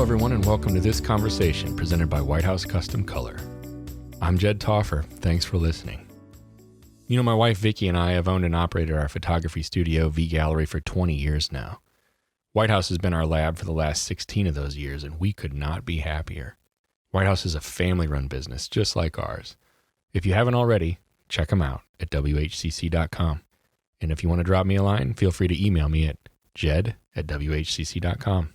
everyone, and welcome to this conversation presented by White House Custom Color. I'm Jed Toffer. Thanks for listening. You know, my wife Vicki and I have owned and operated our photography studio, V Gallery, for 20 years now. White House has been our lab for the last 16 of those years, and we could not be happier. White House is a family-run business, just like ours. If you haven't already, check them out at whcc.com. And if you want to drop me a line, feel free to email me at jed@whcc.com.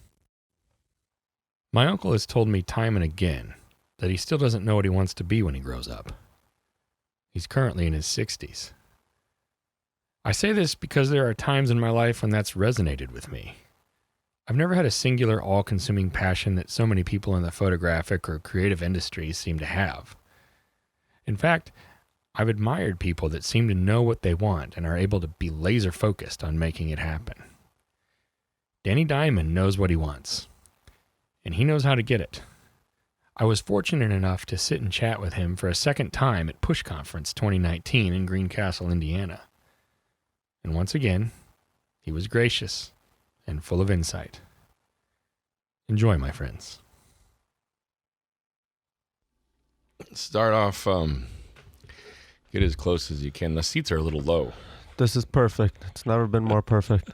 My uncle has told me time and again that he still doesn't know what he wants to be when he grows up. He's currently in his 60s. I say this because there are times in my life when that's resonated with me. I've never had a singular all-consuming passion that so many people in the photographic or creative industries seem to have. In fact, I've admired people that seem to know what they want and are able to be laser-focused on making it happen. Danny Diamond knows what he wants, and he knows how to get it. I was fortunate enough to sit and chat with him for a second time at Push Conference 2019 in Greencastle, Indiana. And once again, he was gracious and full of insight. Enjoy, my friends. Start off, get as close as you can. The seats are a little low. This is perfect. It's never been more perfect.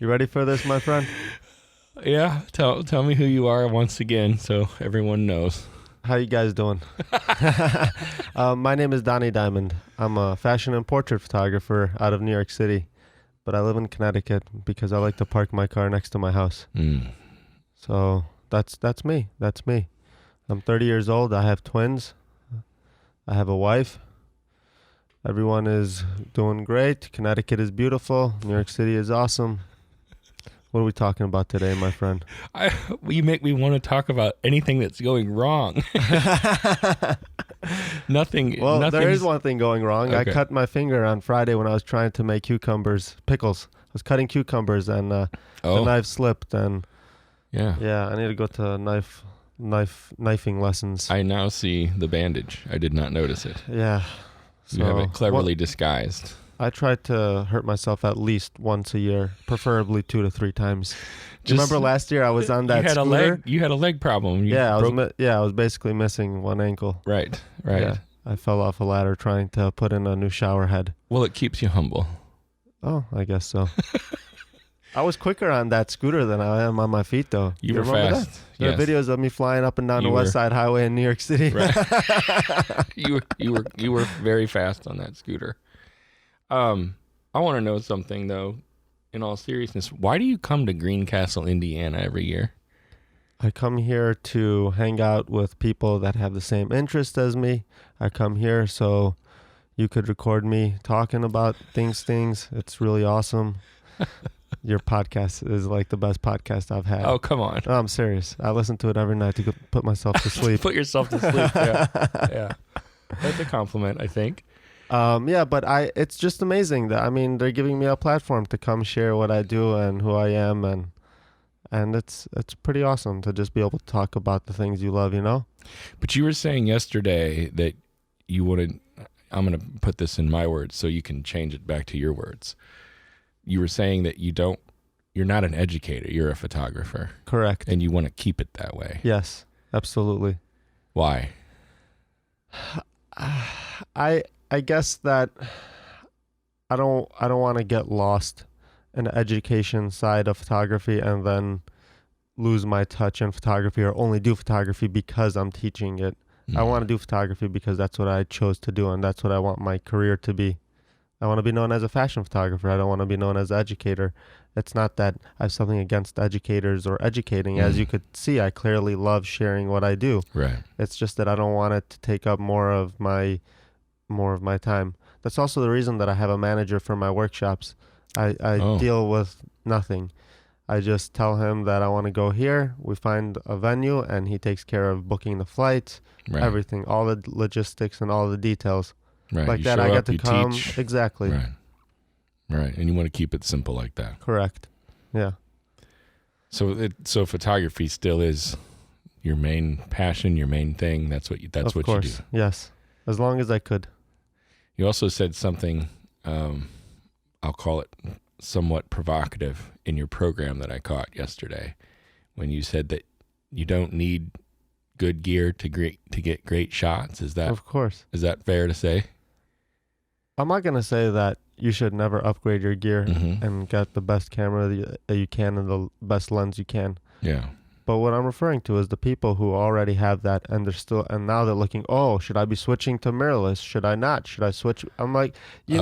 You ready for this, my friend? Yeah, tell me who you are once again so everyone knows. How you guys doing? My name is Dani Diamond. I'm a fashion and portrait photographer out of New York City, but I live in Connecticut because I like to park my car next to my house. So that's me. That's me. I'm 30 years old. I have twins. I have a wife. Everyone is doing great. Connecticut is beautiful. New York City is awesome. What are we talking about today, my friend? You make me want to talk about anything that's going wrong. Nothing. Well, there is one thing going wrong. Okay. I cut my finger on Friday when I was trying to make pickles. I was cutting cucumbers, and the knife slipped. And yeah, I need to go to knifing lessons. I now see the bandage. I did not notice it. Yeah, you have it cleverly disguised. I try to hurt myself at least once a year, preferably 2 to 3 times. Remember last year I was on that scooter? You had a leg problem. I was basically missing one ankle. Right. Yeah, I fell off a ladder trying to put in a new shower head. Well, it keeps you humble. Oh, I guess so. I was quicker on that scooter than I am on my feet, though. You were fast. There are videos of me flying up and down the West Side Highway in New York City. Right. You were very fast on that scooter. I want to know something, though, in all seriousness. Why do you come to Greencastle, Indiana every year? I come here to hang out with people that have the same interest as me. I come here so you could record me talking about things. It's really awesome. Your podcast is like the best podcast I've had. Oh, come on. No, I'm serious. I listen to it every night to put myself to sleep. Put yourself to sleep, yeah. That's a compliment, I think. But it's just amazing that, they're giving me a platform to come share what I do and who I am, and it's pretty awesome to just be able to talk about the things you love, you know? But you were saying yesterday that you wanted, I'm going to put this in my words so you can change it back to your words. You were saying that you're not an educator, you're a photographer. Correct. And you want to keep it that way. Yes, absolutely. Why? I guess that I don't want to get lost in the education side of photography and then lose my touch in photography or only do photography because I'm teaching it. I want to do photography because that's what I chose to do and that's what I want my career to be. I want to be known as a fashion photographer. I don't want to be known as an educator. It's not that I have something against educators or educating. As you could see, I clearly love sharing what I do. Right. It's just that I don't want it to take up more of my time. That's also the reason that I have a manager for my workshops. I deal with nothing. I just tell him that I want to go here. We find a venue and he takes care of booking the flights, everything, all the logistics and all the details. Right. Like you that, I show get up, to you come. teach. Exactly. Right. And you want to keep it simple like that. Correct. Yeah. So photography still is your main passion, your main thing. That's what you do. Yes. As long as I could. You also said something, I'll call it somewhat provocative in your program that I caught yesterday, when you said that you don't need good gear to get great shots. Is that Of course. Is that fair to say? I'm not going to say that you should never upgrade your gear and get the best camera that you can and the best lens you can. Yeah. But what I'm referring to is the people who already have that and now they're looking, oh, should I be switching to mirrorless? Should I not? Should I switch? I'm like, you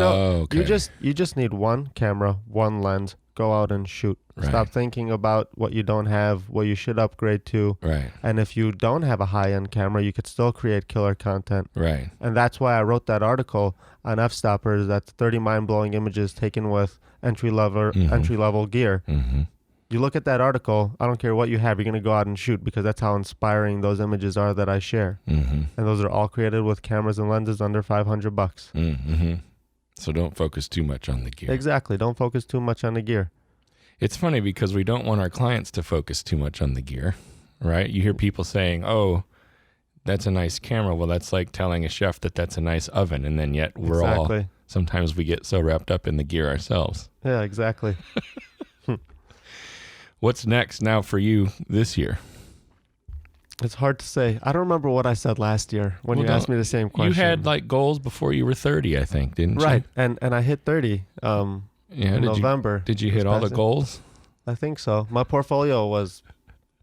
just need one camera, one lens, go out and shoot. Right. Stop thinking about what you don't have, what you should upgrade to. Right. And if you don't have a high-end camera, you could still create killer content. Right. And that's why I wrote that article on F-Stoppers, that's 30 mind-blowing images taken with entry-level gear. Mm-hmm. You look at that article, I don't care what you have, you're going to go out and shoot because that's how inspiring those images are that I share. Mm-hmm. And those are all created with cameras and lenses under $500. Mm-hmm. So don't focus too much on the gear. Exactly. Don't focus too much on the gear. It's funny because we don't want our clients to focus too much on the gear, right? You hear people saying, oh, that's a nice camera. Well, that's like telling a chef that that's a nice oven. And then yet sometimes we get so wrapped up in the gear ourselves. Yeah, exactly. What's next now for you this year? It's hard to say. I don't remember what I said last year when you asked me the same question. You had like goals before you were 30, I think, didn't you? Right. And I hit 30 in November. Did you hit all the goals? I think so. My portfolio was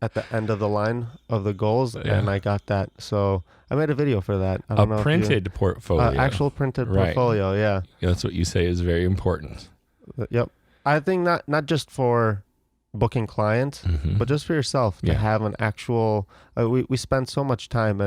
at the end of the line of the goals, and I got that. So I made a video for that. I don't know printed portfolio. Actual printed portfolio, yeah. That's what you say is very important. Yep. I think not just for booking clients, but just for yourself to have an actual we spend so much time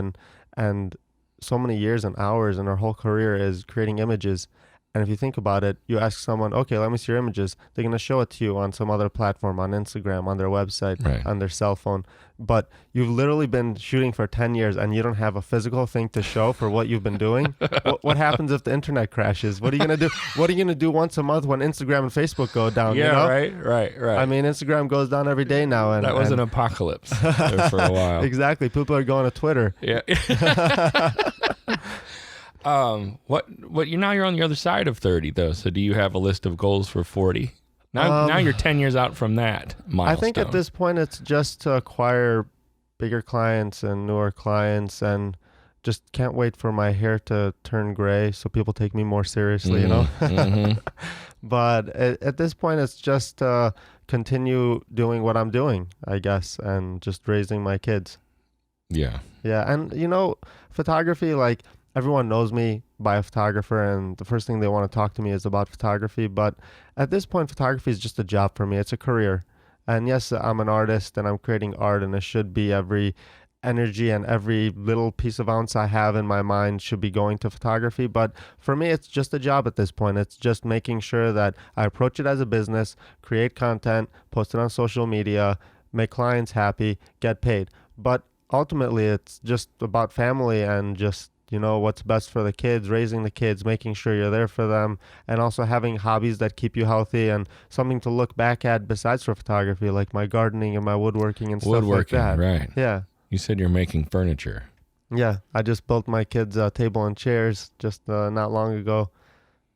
and so many years and hours in our whole career is creating images. And if you think about it, you ask someone, okay, let me see your images. They're going to show it to you on some other platform, on Instagram, on their website, on their cell phone. But you've literally been shooting for 10 years and you don't have a physical thing to show for what you've been doing. What happens if the internet crashes? What are you going to do? What are you going to do once a month when Instagram and Facebook go down? Yeah, you know? right. I mean, Instagram goes down every day now. And that was an apocalypse there for a while. Exactly. People are going to Twitter. Yeah. What you're on the other side of 30 though. So do you have a list of goals for 40? Now you're 10 years out from that milestone. I think at this point it's just to acquire bigger clients and newer clients, and just can't wait for my hair to turn gray so people take me more seriously, you know? But at this point it's just continue doing what I'm doing, I guess, and just raising my kids. Yeah. Yeah. And photography, like, everyone knows me by a photographer, and the first thing they want to talk to me is about photography. But at this point, photography is just a job for me. It's a career. And yes, I'm an artist and I'm creating art, and it should be every energy and every little piece of ounce I have in my mind should be going to photography. But for me, it's just a job at this point. It's just making sure that I approach it as a business, create content, post it on social media, make clients happy, get paid. But ultimately, it's just about family and just what's best for the kids, raising the kids, making sure you're there for them, and also having hobbies that keep you healthy and something to look back at besides for photography, like my gardening and my woodworking and stuff like that. Right. Yeah. You said you're making furniture. Yeah. I just built my kids' table and chairs just not long ago,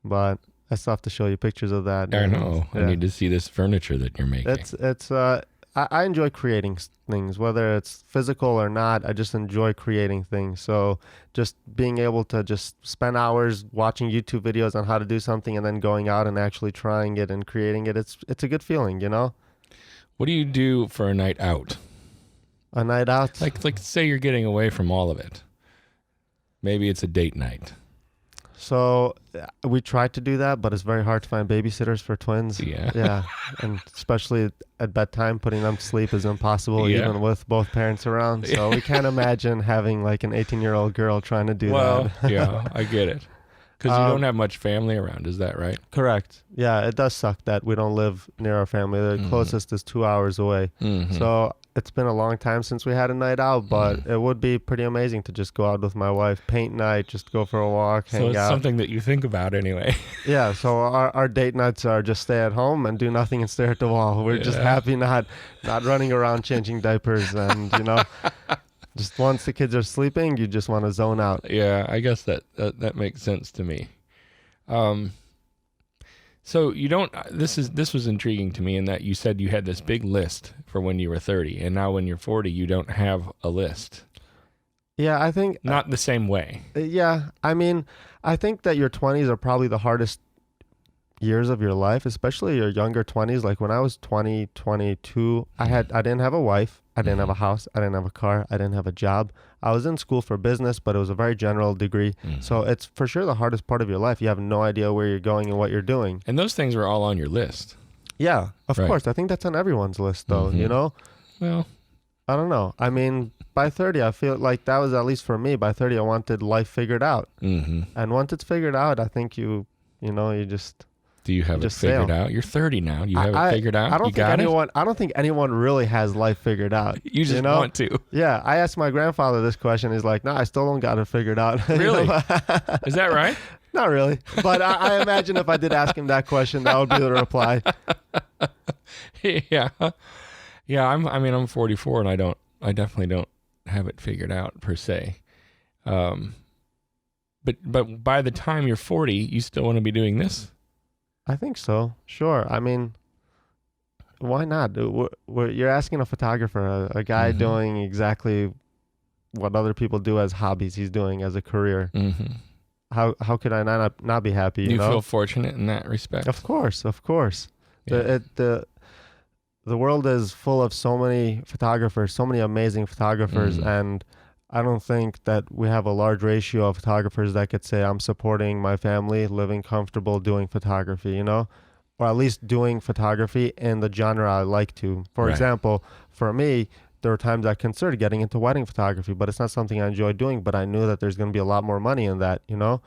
but I still have to show you pictures of that. I know. Yeah. I need to see this furniture that you're making. I enjoy creating things, whether it's physical or not. I just enjoy creating things. So just being able to just spend hours watching YouTube videos on how to do something and then going out and actually trying it and creating it, it's a good feeling, What do you do for a night out? A night out? Like say you're getting away from all of it. Maybe it's a date night. So we tried to do that, but it's very hard to find babysitters for twins. Yeah. Yeah. And especially at bedtime, putting them to sleep is impossible, even with both parents around. So we can't imagine having like an 18-year-old girl trying to do that. Well, yeah, I get it. Because you don't have much family around, is that right? Correct. Yeah, it does suck that we don't live near our family. The closest is 2 hours away. So it's been a long time since we had a night out, but it would be pretty amazing to just go out with my wife, paint night, just go for a walk, hang out. So it's something that you think about anyway. Yeah, so our date nights are just stay at home and do nothing and stare at the wall. We're just happy not running around changing diapers and, just once the kids are sleeping, you just want to zone out. Yeah, I guess that makes sense to me. So you don't. This was intriguing to me in that you said you had this big list for when you were 30, and now when you're 40, you don't have a list. Yeah, I think Not the same way. Yeah, I mean, I think that your 20s are probably the hardest years of your life, especially your younger 20s. Like when I was 20, 22, I didn't have a wife, I didn't have a house, I didn't have a car, I didn't have a job. I was in school for business, but it was a very general degree. So it's for sure the hardest part of your life. You have no idea where you're going and what you're doing. And those things were all on your list. Yeah, of Right. course. I think that's on everyone's list though, you know? Well, I don't know. I mean, by 30, I feel like that was, at least for me, by 30, I wanted life figured out. And once it's figured out, I think you just... Do you have it just figured sail. out? You're 30 now. You have it figured out? I don't You think got anyone. I don't think anyone really has life figured out. You just want to. Yeah, I asked my grandfather this question. He's like, "No, I still don't got it figured out." Really? Is that right? Not really, but I imagine if I did ask him that question, that would be the reply. Yeah. Yeah, I'm 44 and I definitely don't have it figured out per se. But by the time you're 40, you still want to be doing this? I think so. Sure. I mean, why not? You're asking a photographer, a guy doing exactly what other people do as hobbies, he's doing as a career. How could I not be happy? You know? Feel fortunate in that respect? Of course. Yeah. The world is full of so many photographers, so many amazing photographers, and I don't think that we have a large ratio of photographers that could say, I'm supporting my family, living comfortable, doing photography, you know? Or at least doing photography in the genre I like to. For example, for me, there were times I considered getting into wedding photography, but it's not something I enjoy doing, but I knew that there's going to be a lot more money in that, you know?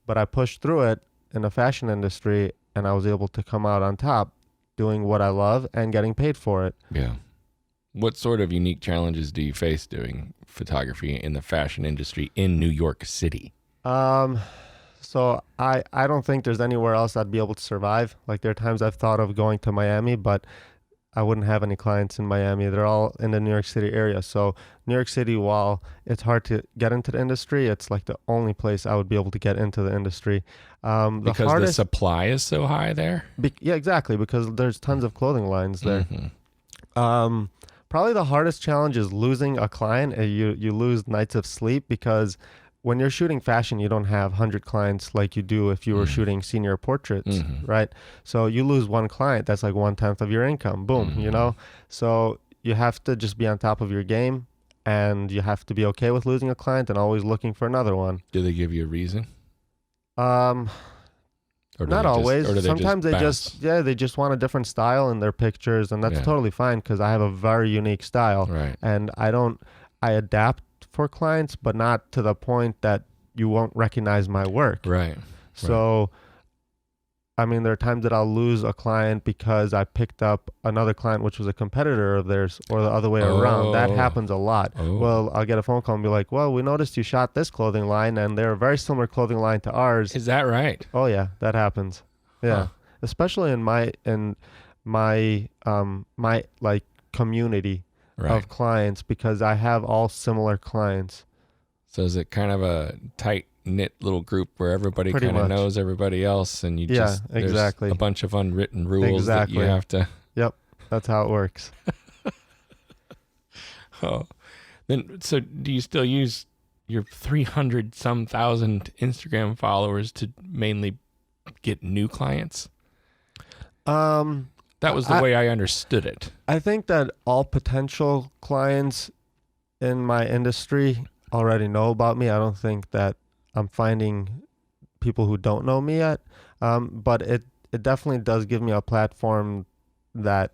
But I pushed through it in the fashion industry, and I was able to come out on top doing what I love and getting paid for it. Yeah. What sort of unique challenges do you face doing photography in the fashion industry in New York City? So I don't think there's anywhere else I'd be able to survive. Like there are times I've thought of going to Miami, but I wouldn't have any clients in Miami. They're all in the New York City area. So New York City, while it's hard to get into the industry, it's like the only place I would be able to get into the industry. Because the supply is so high there? Yeah, exactly. Because there's tons of clothing lines there. Probably the hardest challenge is losing a client. You lose nights of sleep because when you're shooting fashion, you don't have 100 clients like you do if you were shooting senior portraits, right? So you lose one client, that's like 1/10 of your income. Boom, you know? So you have to just be on top of your game, and you have to be okay with losing a client and always looking for another one. Do they give you a reason? Not always. Sometimes they just want a different style in their pictures, and that's totally fine because I have a very unique style. Right. And I adapt for clients, but not to the point that you won't recognize my work. Right. So, I mean, there are times that I'll lose a client because I picked up another client which was a competitor of theirs, or the other way around. That happens a lot. Well, I'll get a phone call and be like, well, we noticed you shot this clothing line and they're a very similar clothing line to ours. Is that right? Oh yeah, that happens. Yeah. Especially in my like community of clients, because I have all similar clients. So is it kind of a tight knit little group where everybody kind of knows everybody else, and there's a bunch of unwritten rules that you have to... Yep, that's how it works. So do you still use your 300-some thousand Instagram followers to mainly get new clients? That was the way I understood it. I think that all potential clients in my industry already know about me. I don't think that I'm finding people who don't know me yet. But it definitely does give me a platform that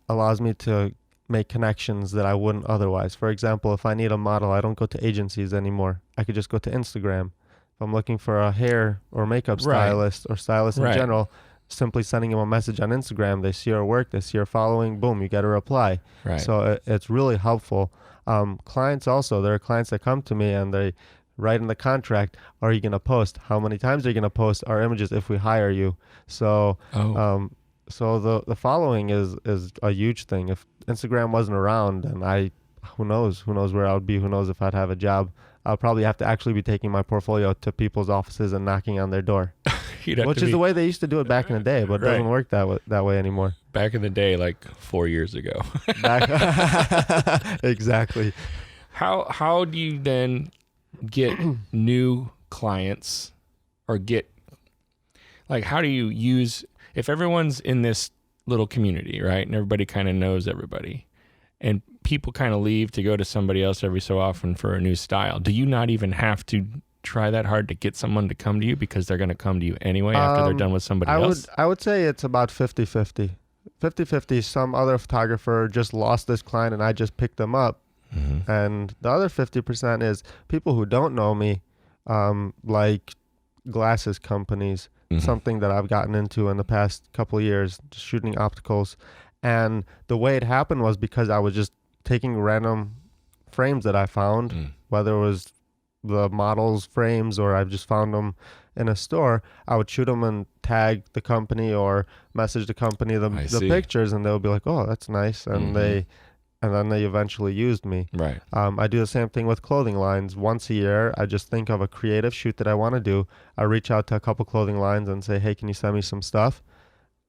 allows me to make connections that I wouldn't otherwise. For example, if I need a model, I don't go to agencies anymore. I could just go to Instagram. If I'm looking for a hair or makeup stylist or stylist in general, simply sending them a message on Instagram, they see your work, they see your following, boom, you get a reply. Right. So it's really helpful. Clients also, there are clients that come to me and they write in the contract, are you going to post? How many times are you going to post our images if we hire you? So so the following is a huge thing. If Instagram wasn't around, and who knows where I would be, who knows if I'd have a job. I'll probably have to actually be taking my portfolio to people's offices and knocking on their door. Which is the way they used to do it back in the day, but it doesn't work that way anymore. Back in the day, like 4 years ago. Exactly. How do you then get new clients, or how do you use, if everyone's in this little community, right, and everybody kind of knows everybody, and people kind of leave to go to somebody else every so often for a new style, do you not even have to try that hard to get someone to come to you because they're going to come to you anyway after they're done with somebody else? I would say it's about 50-50. 50-50, some other photographer just lost this client and I just picked them up. Mm-hmm. And the other 50% is people who don't know me, like glasses companies, mm-hmm. something that I've gotten into in the past couple of years, just shooting opticals. And the way it happened was because I was just taking random frames that I found, whether it was the models' frames or I've just found them in a store. I would shoot them and tag the company or message the company the pictures, and they'll be like, "Oh, that's nice," and mm-hmm. then they eventually used me. Right. I do the same thing with clothing lines. Once a year, I just think of a creative shoot that I want to do. I reach out to a couple clothing lines and say, "Hey, can you send me some stuff?"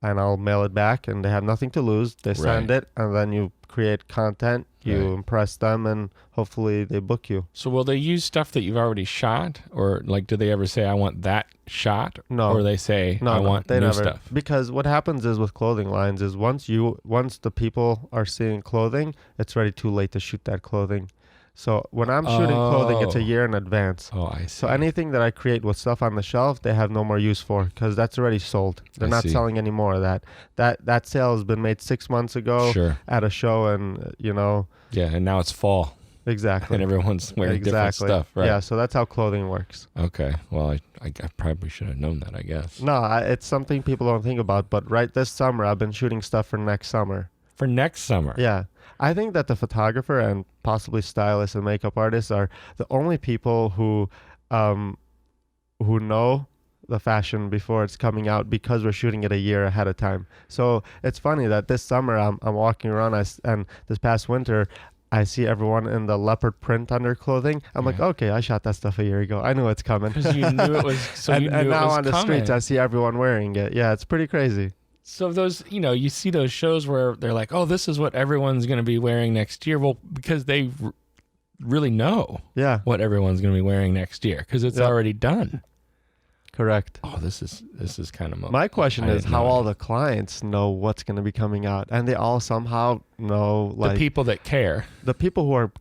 And I'll mail it back, and they have nothing to lose. They send it, and then you create content, you impress them, and hopefully they book you. So will they use stuff that you've already shot? Or like, do they ever say, I want that shot? No. Or they say, I want new stuff? Because what happens is with clothing lines is once the people are seeing clothing, it's already too late to shoot that clothing. So when I'm shooting clothing, it's a year in advance. Oh, I see. So anything that I create with stuff on the shelf, they have no more use for because that's already sold. They're not selling any more of that. That sale has been made 6 months ago at a show, and Yeah, and now it's fall. Exactly. And everyone's wearing different stuff, right? Yeah, so that's how clothing works. Okay. Well, I probably should have known that, I guess. No, it's something people don't think about. But right this summer, I've been shooting stuff for next summer. For next summer? Yeah. I think that the photographer and possibly stylists and makeup artists are the only people who know the fashion before it's coming out because we're shooting it a year ahead of time. So it's funny that this summer I'm walking around and this past winter I see everyone in the leopard print underclothing. I'm like, okay, I shot that stuff a year ago. I knew it's coming. Because you knew it was. So and you knew and now it was on the coming. streets I see everyone wearing it. Yeah, it's pretty crazy. So those, you see those shows where they're like, oh, this is what everyone's going to be wearing next year. Well, because they really know what everyone's going to be wearing next year because it's already done. Correct. Oh, this is kind of... My question is how all the clients know what's going to be coming out. And they all somehow know, like... The people that care. The people who are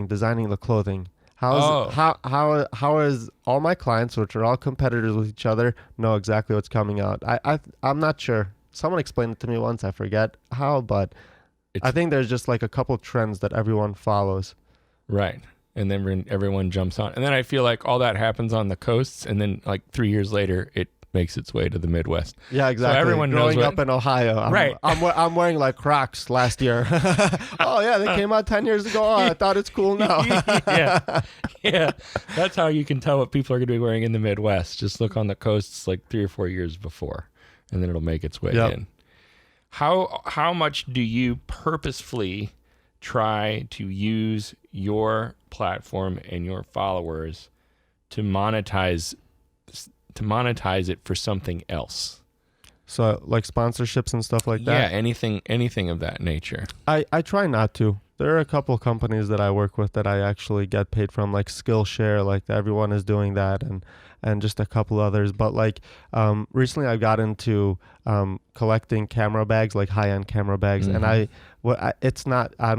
designing the clothing. How is all my clients, which are all competitors with each other, know exactly what's coming out? I'm not sure. Someone explained it to me once. I forget how, but I think there's just like a couple trends that everyone follows. Right. And then everyone jumps on. And then I feel like all that happens on the coasts, and then like 3 years later, it makes its way to the Midwest. Yeah, exactly. So everyone knows up in Ohio. I'm wearing like Crocs last year. Oh, yeah, they came out 10 years ago. Oh, I thought it's cool now. Yeah. That's how you can tell what people are going to be wearing in the Midwest. Just look on the coasts like 3 or 4 years before, and then it'll make its way in. How much do you purposefully try to use your platform and your followers to monetize it for something else? So like sponsorships and stuff like that? Yeah, anything of that nature. I try not to. There are a couple companies that I work with that I actually get paid from, like Skillshare, like everyone is doing that, and just a couple others. But like recently I got into collecting camera bags, like high-end camera bags, and I'm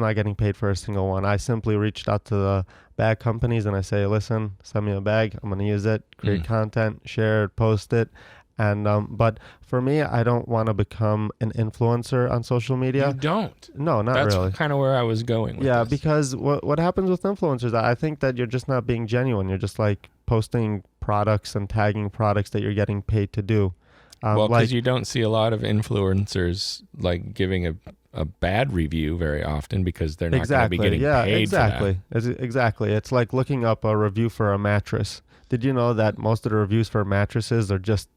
not getting paid for a single one. I simply reached out to the bag companies and I say, listen, send me a bag, I'm going to use it, create content, share it, post it. And but for me, I don't want to become an influencer on social media. You don't? No, not really. That's kind of where I was going with this. Because what happens with influencers, I think that you're just not being genuine. You're just like posting products and tagging products that you're getting paid to do. Because you don't see a lot of influencers like giving a bad review very often because they're not going to be getting paid for that. Exactly. It's like looking up a review for a mattress. Did you know that most of the reviews for mattresses are just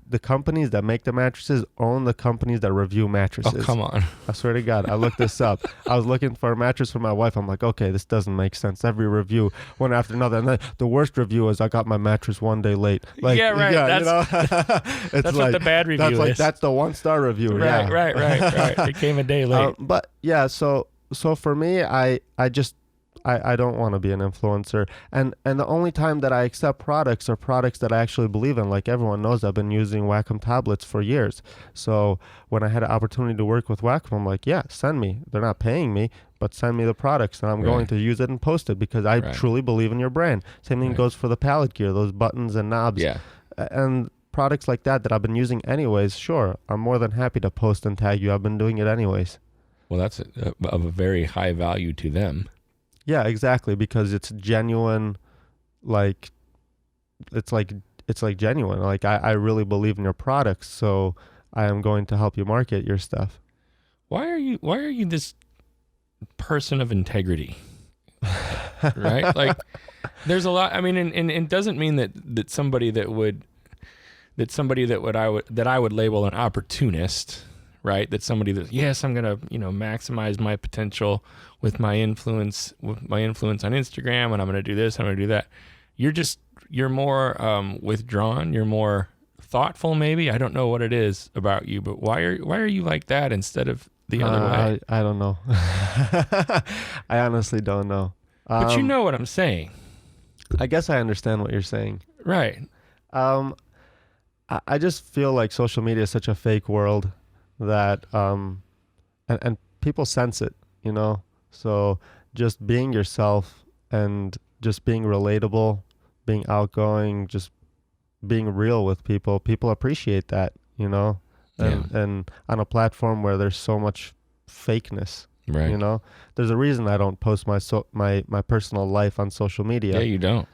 the companies that make the mattresses own the companies that review mattresses. Oh, come on. I swear to God, I looked this up. I was looking for a mattress for my wife. I'm like, okay, this doesn't make sense. Every review, one after another. And then the worst review is I got my mattress one day late. Like, yeah, right. Yeah, That's, that's what the bad review is. That's the 1-star review. Right, yeah. right. It came a day late. But yeah, so for me, I don't want to be an influencer. And the only time that I accept products are products that I actually believe in. Like everyone knows, I've been using Wacom tablets for years. So when I had an opportunity to work with Wacom, I'm like, yeah, send me. They're not paying me, but send me the products and I'm going to use it and post it because I truly believe in your brand. Same thing goes for the pallet gear, those buttons and knobs. Yeah. And products like that I've been using anyways, sure, I'm more than happy to post and tag you. I've been doing it anyways. Well, that's of a very high value to them. Yeah, exactly, because it's genuine, like it's like genuine. Like I really believe in your products, so I am going to help you market your stuff. Why are you this person of integrity? Right? Like there's a lot, I mean, and it doesn't mean that somebody that I would label an opportunist, right? That somebody that, yes, I'm going to, maximize my potential with my influence on Instagram, and I'm going to do this, I'm going to do that. You're more withdrawn, you're more thoughtful maybe. I don't know what it is about you, but why are you like that instead of the other way? I don't know. I honestly don't know. But you know what I'm saying. I guess I understand what you're saying. Right. I just feel like social media is such a fake world that and people sense it, So just being yourself and just being relatable, being outgoing, just being real with people appreciate that, And on a platform where there's so much fakeness, right? There's a reason I don't post my personal life on social media. Yeah, you don't.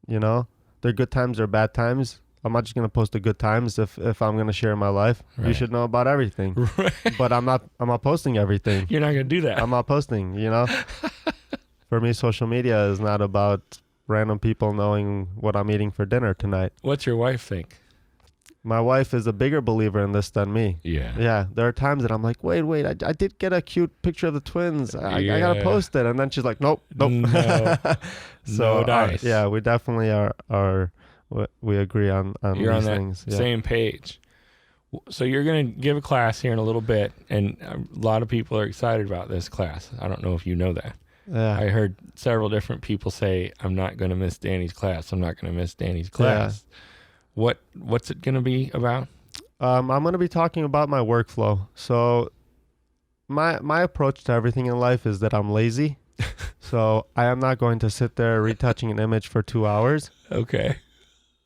There are good times, there are bad times. I'm not just going to post the good times if I'm going to share my life. Right. You should know about everything. Right. But I'm not posting everything. You're not going to do that. I'm not posting, For me, social media is not about random people knowing what I'm eating for dinner tonight. What's your wife think? My wife is a bigger believer in this than me. Yeah. Yeah. There are times that I'm like, wait, I did get a cute picture of the twins. I got to post it. And then she's like, nope. No. So, no dice. Yeah, we definitely are we agree on You're these on that things. Yeah. Same page. So you're going to give a class here in a little bit, and a lot of people are excited about this class. I don't know if you know that. Yeah. I heard several different people say, I'm not going to miss Danny's class. I'm not going to miss Danny's class. Yeah. What's it going to be about? I'm going to be talking about my workflow. So my approach to everything in life is that I'm lazy. So I am not going to sit there retouching an image for 2 hours. Okay.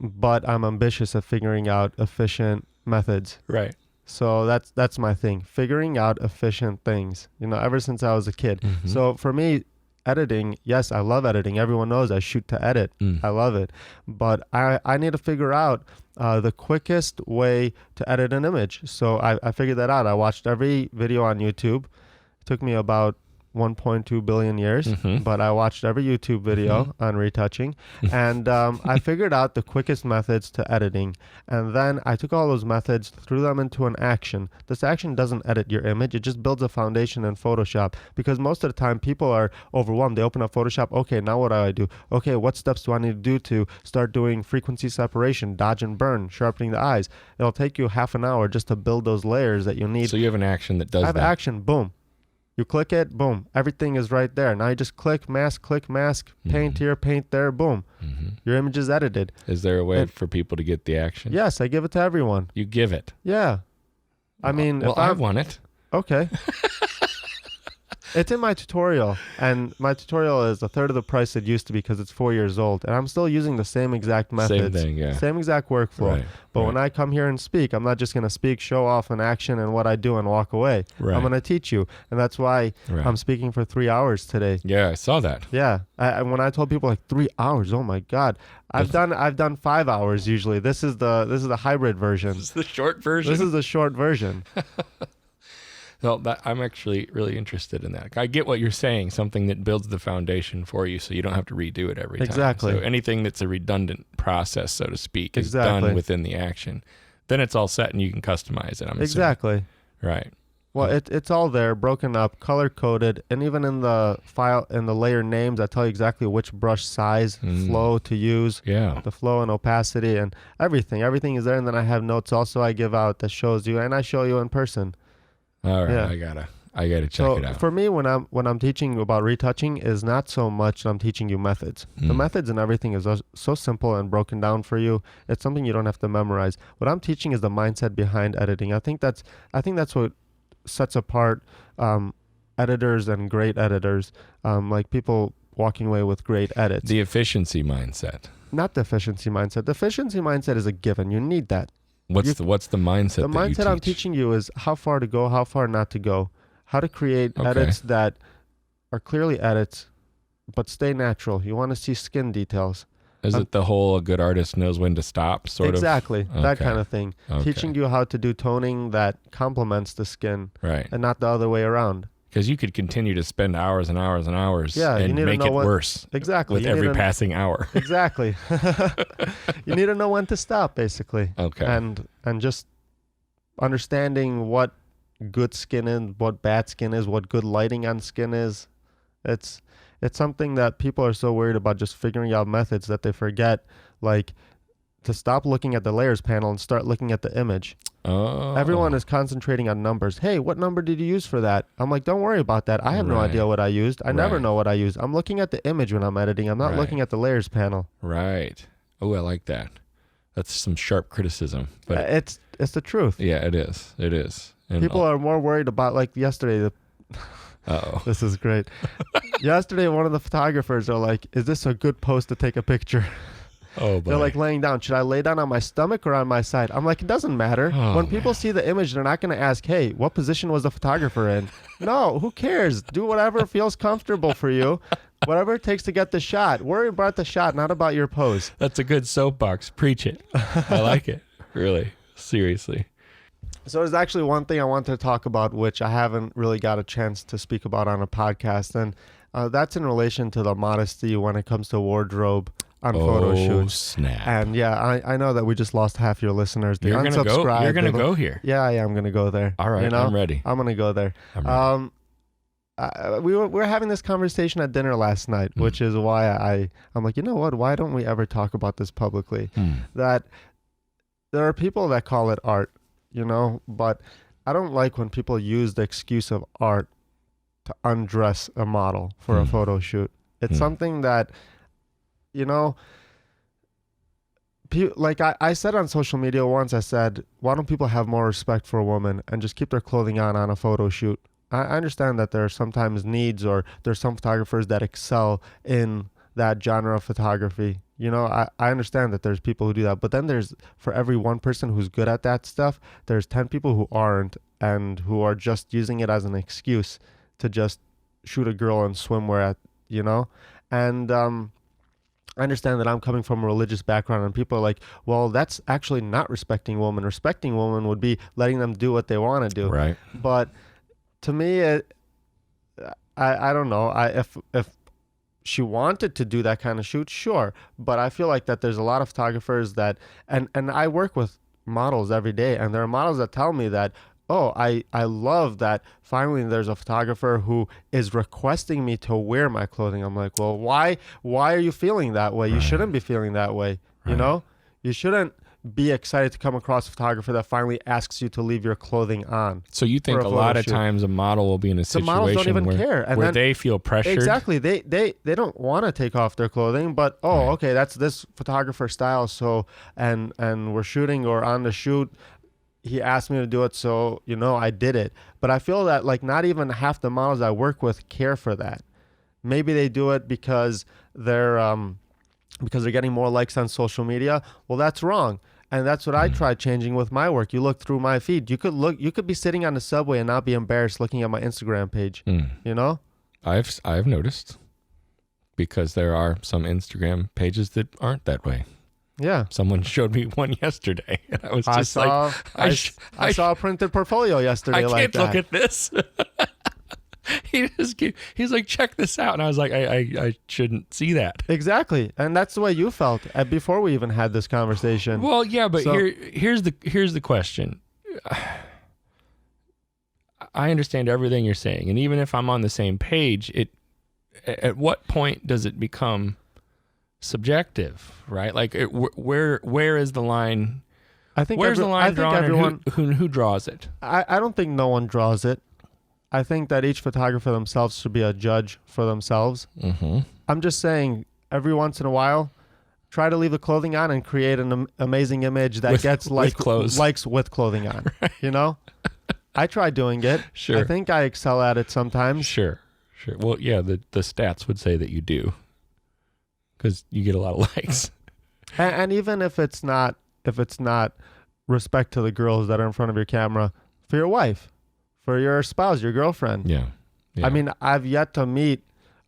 But I'm ambitious at figuring out efficient methods. Right. So that's my thing, figuring out efficient things, ever since I was a kid. Mm-hmm. So for me, editing, yes, I love editing. Everyone knows I shoot to edit. I love it. But I need to figure out the quickest way to edit an image. So I figured that out. I watched every video on YouTube. It took me about 1.2 billion years, but I watched every YouTube video on retouching, and I figured out the quickest methods to editing, and then I took all those methods, threw them into an action. This action doesn't edit your image, it just builds a foundation in Photoshop, because most of the time people are overwhelmed. They open up Photoshop, okay, now what do I do? Okay, what steps do I need to do to start doing frequency separation, dodge and burn, sharpening the eyes? It'll take you half an hour just to build those layers that you need. So you have an action that does that. I have action, boom. You click it, boom. Everything is right there. Now you just click, mask, paint here, paint there, boom. Your image is edited. Is there a way for people to get the action? Yes, I give it to everyone. You give it? Yeah. I mean, well, I want it. Okay. It's in my tutorial, and my tutorial is a third of the price it used to be because it's 4 years old, and I'm still using the same exact methods. Same thing, yeah. Same exact workflow. Right, but when I come here and speak, I'm not just going to speak, show off an action and what I do and walk away. Right. I'm going to teach you, and that's why I'm speaking for 3 hours today. Yeah, I saw that. Yeah. When I told people 3 hours, oh my God. I've done 5 hours usually. This is the hybrid version. This is the short version? This is the short version. So I'm actually really interested in that. I get what you're saying, something that builds the foundation for you so you don't have to redo it every time. Exactly. So anything that's a redundant process, so to speak, is Exactly. done within the action. Then it's all set and you can customize it. I'm Exactly. assuming. Right. Well, it's all there, broken up, color-coded, and even in the file, in the layer names, I tell you exactly which brush size, flow to use, Yeah. the flow and opacity, and everything. Everything is there, and then I have notes also I give out that shows you, and I show you in person. All right. Yeah. I gotta check So it out. for me, when I'm teaching you about retouching, is not so much I'm teaching you methods. The methods and everything is so simple and broken down for you. It's something you don't have to memorize. What I'm teaching is the mindset behind editing. I think that's what sets apart editors and great editors, like people walking away with great edits. The efficiency mindset. Not the efficiency mindset. The efficiency mindset is a given. You need that. What's the mindset? The that you mindset I'm teach? teaching you is how far to go, how far not to go, how to create edits that are clearly edits, but stay natural. You want to see skin details. Is it the whole a good artist knows when to stop sort exactly, of? Exactly, that kind of thing. Okay. Teaching you how to do toning that complements the skin, Right. and not the other way around. Because you could continue to spend hours and hours and hours and make it worse. Exactly. With every passing hour. Exactly. You need to know when to stop, basically. Okay. And just understanding what good skin is, what bad skin is, what good lighting on skin is. It's something that people are so worried about just figuring out methods that they forget, like, to stop looking at the layers panel and start looking at the image. Oh. Everyone is concentrating on numbers. Hey, what number did you use for that? I'm like, don't worry about that. I have no idea what I used. I never know what I used. I'm looking at the image when I'm editing. I'm not looking at the layers panel. Right. Oh, I like that. That's some sharp criticism. But it's the truth. Yeah, it is. It is. And people are more worried about, like yesterday, this is great. Yesterday, one of the photographers are like, is this a good pose to take a picture? Oh, boy. They're like laying down. Should I lay down on my stomach or on my side? I'm like, it doesn't matter. When people see the image, they're not going to ask, hey, what position was the photographer in? No, who cares? Do whatever feels comfortable for you. Whatever it takes to get the shot. Worry about the shot, not about your pose. That's a good soapbox. Preach it. I like it. Really. Seriously. So there's actually one thing I wanted to talk about, which I haven't really got a chance to speak about on a podcast. And that's in relation to the modesty when it comes to wardrobe on photo shoots. Snap. And yeah, I know that we just lost half your listeners. They You're gonna go. unsubscribed. You're gonna go here. Yeah, I'm gonna go there. All right, I'm ready. I'm gonna go there. I'm ready. We were having this conversation at dinner last night, which is why I'm like, you know what? Why don't we ever talk about this publicly? That there are people that call it art, but I don't like when people use the excuse of art to undress a model for a photo shoot. It's something that, like I said on social media once, I said, why don't people have more respect for a woman and just keep their clothing on a photo shoot? I understand that there are sometimes needs, or there's some photographers that excel in that genre of photography. I understand that there's people who do that, but then there's, for every one person who's good at that stuff, there's 10 people who aren't, and who are just using it as an excuse to just shoot a girl in swimwear and I understand that I'm coming from a religious background, and people are like, well, that's actually not respecting women. Respecting women would be letting them do what they want to do. Right. But to me, I don't know. If she wanted to do that kind of shoot, sure. But I feel like that there's a lot of photographers that, and I work with models every day, and there are models that tell me that, oh, I love that finally there's a photographer who is requesting me to wear my clothing. I'm like, well, why are you feeling that way? You shouldn't be feeling that way. You shouldn't be excited to come across a photographer that finally asks you to leave your clothing on. So you think a lot of times a model will be in a situation where they feel pressured? Exactly. They don't want to take off their clothing, but okay, that's this photographer style. So and we're shooting or on the shoot, he asked me to do it, so I did it. But I feel that like not even half the models I work with care for that. Maybe they do it because they're getting more likes on social media. Well, that's wrong. And that's what I tried changing with my work. You look through my feed. You could be sitting on the subway and not be embarrassed looking at my Instagram page. I've noticed, because there are some Instagram pages that aren't that way. Yeah. Someone showed me one yesterday, and I was just I saw a printed portfolio yesterday like that. I can't look at this. He's like, check this out. And I was like, I shouldn't see that. Exactly. And that's the way you felt before we even had this conversation. Well, yeah, but here's the question. I understand everything you're saying. And even if I'm on the same page, at what point does it become subjective, right? Like where is the line? Where's the line drawn, and who draws it? I don't think no one draws it. I think that each photographer themselves should be a judge for themselves. Mm-hmm. I'm just saying, every once in a while, try to leave the clothing on and create an amazing image that gets likes with clothing on. Right. You know? I try doing it. Sure. I think I excel at it sometimes. Sure. Well, yeah, the stats would say that you do, because you get a lot of likes. And even if it's not respect to the girls that are in front of your camera, for your wife, for your spouse, your girlfriend. Yeah. I mean, I've yet to meet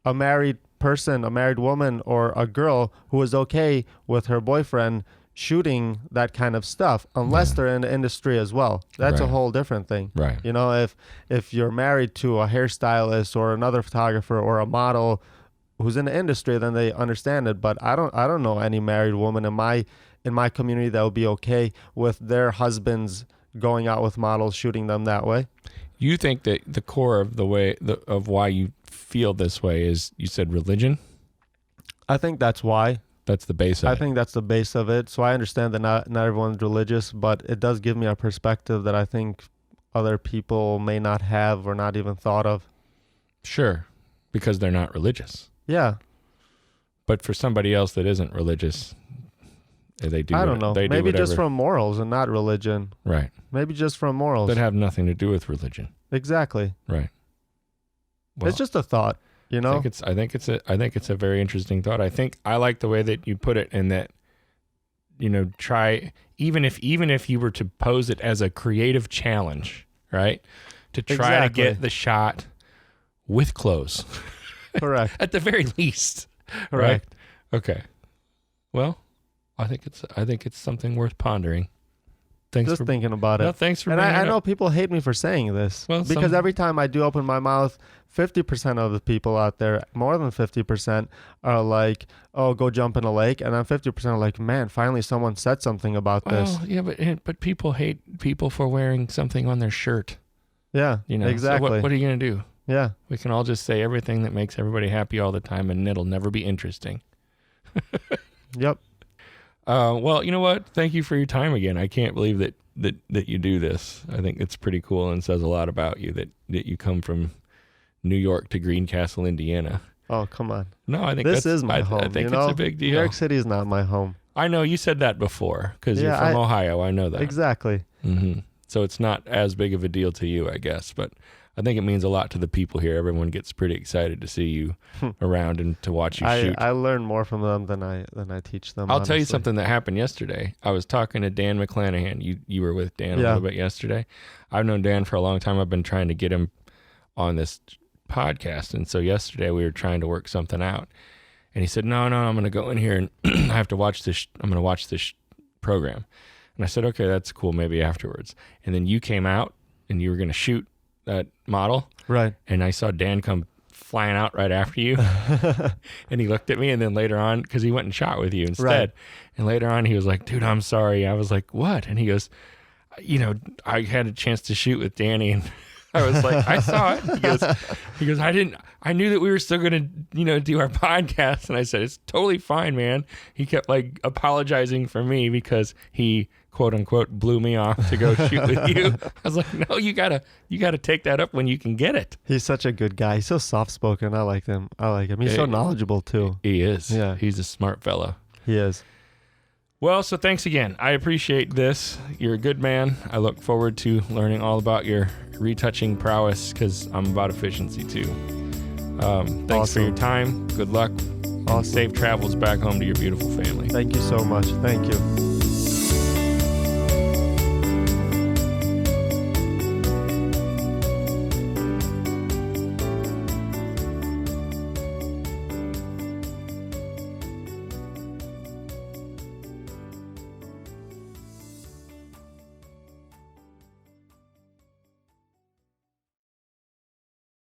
a married person, a married woman, or a girl who is okay with her boyfriend shooting that kind of stuff, unless they're in the industry as well. That's a whole different thing. Right. You know, if you're married to a hairstylist or another photographer or a model who's in the industry, then they understand it. But I don't know any married woman in my community that would be okay with their husbands going out with models, shooting them that way. You think that the core of of why you feel this way is, you said, religion? I think that's why. That's the base of it. I think that's the base of it. So I understand that not everyone's religious, but it does give me a perspective that I think other people may not have or not even thought of. Sure, because they're not religious. Yeah. But for somebody else that isn't religious, they do. I don't know. Maybe just from morals and not religion. Right. Maybe just from morals. That have nothing to do with religion. Exactly. Right. Well, it's just a thought, you know? I think it's a very interesting thought. I think I like the way that you put it, in that, you know, try, even if you were to pose it as a creative challenge, right? To try to get the shot with clothes. Correct. At the very least. Correct. Right? Okay. Well, I think it's something worth pondering. Thanks for thinking about it. No, thanks for. And I know people hate me for saying this, because every time I do open my mouth, 50% of the people out there, more than 50%, are like, "Oh, go jump in a lake," and then 50% are like, "Man, finally someone said something about this." Yeah, but people hate people for wearing something on their shirt. Yeah, you know, exactly. So what are you gonna do? Yeah, we can all just say everything that makes everybody happy all the time, and it'll never be interesting. Yep. Well, you know what? Thank you for your time again. I can't believe that you do this. I think it's pretty cool, and says a lot about you that you come from New York to Greencastle, Indiana. Oh, come on. No, I think this is my home. I think it's a big deal. New York City is not my home. I know you said that before, because you're from Ohio. I know that. Exactly. Mm-hmm. So it's not as big of a deal to you, I guess, but I think it means a lot to the people here. Everyone gets pretty excited to see you around and to watch you shoot. I learn more from them than I teach them. I'll tell you something that happened yesterday. I was talking to Dan McClanahan. You were with Dan a little bit yesterday. I've known Dan for a long time. I've been trying to get him on this podcast, and so yesterday we were trying to work something out. And he said, "No, I'm going to go in here and I have to watch this. I'm going to watch this program." And I said, "Okay, that's cool. Maybe afterwards." And then you came out and you were going to shoot that model. Right. And I saw Dan come flying out right after you. And he looked at me, and then later on, because he went and shot with you instead. Right. And later on he was like, "Dude, I'm sorry." I was like, "What?" And he goes, "You know, I had a chance to shoot with Dani." And I was like, "I saw it." He goes, I knew that we were still going to, do our podcast. And I said, "It's totally fine, man." He kept like apologizing for me because he, quote unquote, blew me off to go shoot with you. I was like, "No, you gotta take that up when you can get it." He's such a good guy. He's so soft spoken. I like him. He's so knowledgeable too. He is. Yeah. He's a smart fella. He is. Well, so thanks again. I appreciate this. You're a good man. I look forward to learning all about your retouching prowess, because I'm about efficiency too. Thanks for your time. Good luck. Awesome. Safe travels back home to your beautiful family. Thank you so much. Thank you.